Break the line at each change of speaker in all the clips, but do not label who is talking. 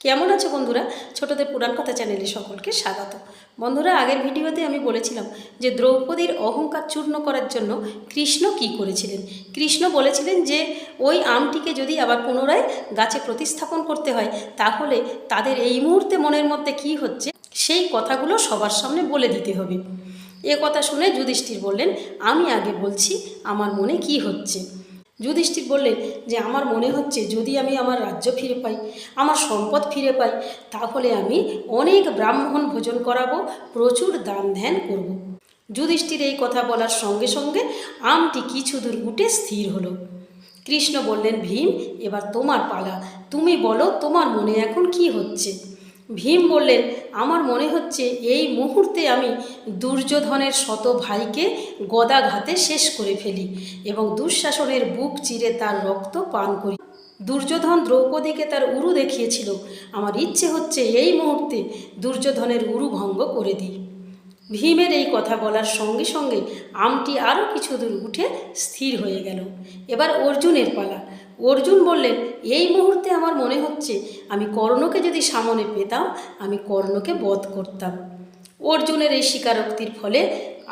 কেমন আছো বন্ধুরা? ছোটদের পুরাণ কথা চ্যানেলে সকলকে স্বাগত। বন্ধুরা, আগের ভিডিওতে আমি বলেছিলাম যে দ্রৌপদীর অহংকার চূর্ণ করার জন্য কৃষ্ণ কি করেছিলেন। কৃষ্ণ বলেছিলেন যে ওই আমটিকে যদি আবার পুনরায় গাছে প্রতিস্থাপন করতে হয়, তাহলে তাদের এই মুহূর্তে মনের মধ্যে কি হচ্ছে সেই কথাগুলো সবার সামনে বলে দিতে হবে। এ কথা শুনে যুধিষ্ঠির বললেন, আমি আগে বলছি আমার মনে কি হচ্ছে। যুধিষ্ঠির বললেন যে আমার মনে হচ্ছে যদি আমি আমার রাজ্য ফিরে পাই, আমার সম্পদ ফিরে পাই, তাহলে আমি অনেক ব্রাহ্মণ ভোজন করাবো, প্রচুর দান ধ্যান করব। যুধিষ্ঠির এই কথা বলার সঙ্গে সঙ্গে আমটি কিছু দূর উঠে স্থির হলো। কৃষ্ণ বললেন, ভীম, এবার তোমার পালা, তুমি বলো তোমার মনে এখন কি হচ্ছে। ভীম বললেন, আমার মনে হচ্ছে এই মুহূর্তে আমি দুর্যোধনের শত ভাইকে গদাঘাতে শেষ করে ফেলি এবং দুঃশাসনের বুক চিরে তার রক্ত পান করি। দুর্যোধন দ্রৌপদীকে তার উরু দেখিয়েছিল, আমার ইচ্ছে হচ্ছে এই মুহূর্তে দুর্যোধনের উরু ভঙ্গ করে দিই। ভীমের এই কথা বলার সঙ্গে সঙ্গে আমটি আরও কিছু দূর উঠে স্থির হয়ে গেল। এবার অর্জুনের পালা। অর্জুন বললেন, এই মুহূর্তে আমার মনে হচ্ছে আমি কর্ণকে যদি সামনে পেতাম, আমি কর্ণকে বধ করতাম। অর্জুনের এই স্বীকারোক্তির ফলে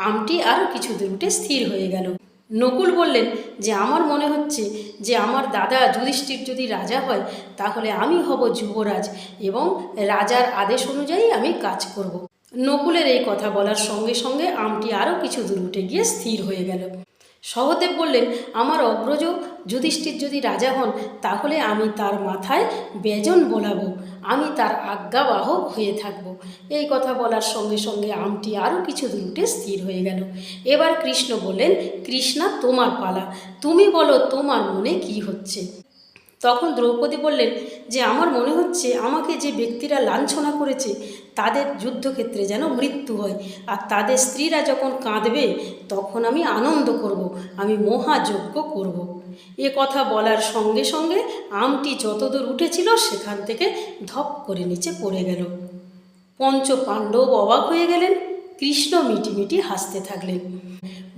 আমটি আরও কিছু দূর উঠে স্থির হয়ে গেল। নকুল বললেন যে আমার মনে হচ্ছে যে আমার দাদা যুধিষ্ঠির যদি রাজা হয়, তাহলে আমি হব যুবরাজ এবং রাজার আদেশ অনুযায়ী আমি কাজ করব। নকুলের এই কথা বলার সঙ্গে সঙ্গে আমটি আরও কিছু দূর উঠে গিয়ে স্থির হয়ে গেল। সহদেব বললেন, আমার অগ্রজ যুধিষ্ঠির যদি রাজা হন, তাহলে আমি তার মাথায় বেজন বোলাবো, আমি তার আজ্ঞাবাহক হয়ে থাকব। এই কথা বলার সঙ্গে সঙ্গে আমটি আরও কিছু দূর উঠে স্থির হয়ে গেল। এবার কৃষ্ণ বললেন, কৃষ্ণা, তোমার পালা, তুমি বলো তোমার মনে কি হচ্ছে। তখন দ্রৌপদী বললেন যে আমার মনে হচ্ছে আমাকে যে ব্যক্তিরা লাঞ্ছনা করেছে তাদের যুদ্ধক্ষেত্রে যেন মৃত্যু হয়, আর তাদের স্ত্রীরা যখন কাঁদবে তখন আমি আনন্দ করব, আমি মহাযজ্ঞ করব। এ কথা বলার সঙ্গে সঙ্গে আমটি যতদূর উঠেছিল সেখান থেকে ধপ করে নিচে পড়ে গেল। পঞ্চ পাণ্ডব অবাক হয়ে গেলেন, কৃষ্ণ মিটিমিটি হাসতে থাকলেন।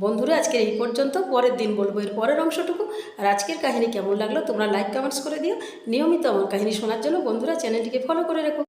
বন্ধুরা, আজকের এই পর্যন্ত, পরের দিন বলবো এর পরের অংশটুকু। আর আজকের কাহিনী কেমন লাগলো তোমরা লাইক কমেন্টস করে দিও। নিয়মিত আমার কাহিনী শোনার জন্য বন্ধুরা চ্যানেলটিকে ফলো করে রেখো।